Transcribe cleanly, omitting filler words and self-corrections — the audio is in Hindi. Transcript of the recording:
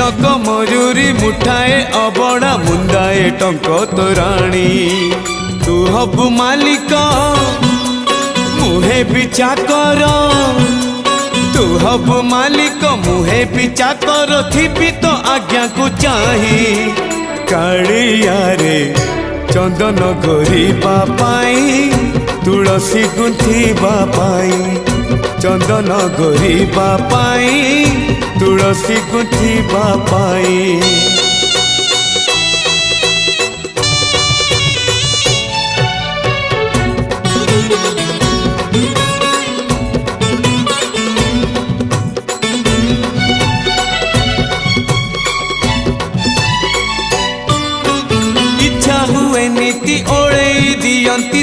तिलक मयूरी मुठाए अबड़ा मुंदाए टंक तोराणी तू हबु मालिक मुहे भी चाकर तू हबु मालिक मुहे भी चाकर थिबी तो आज्ञा को चाही कालिया रे चंदन घोरिबा पाई तुलसी गुंथिबा पाई चंदन घोरिबा पाई तुलसी गुंथिबा पाई इच्छा हुए नीति ओढ़े दियंती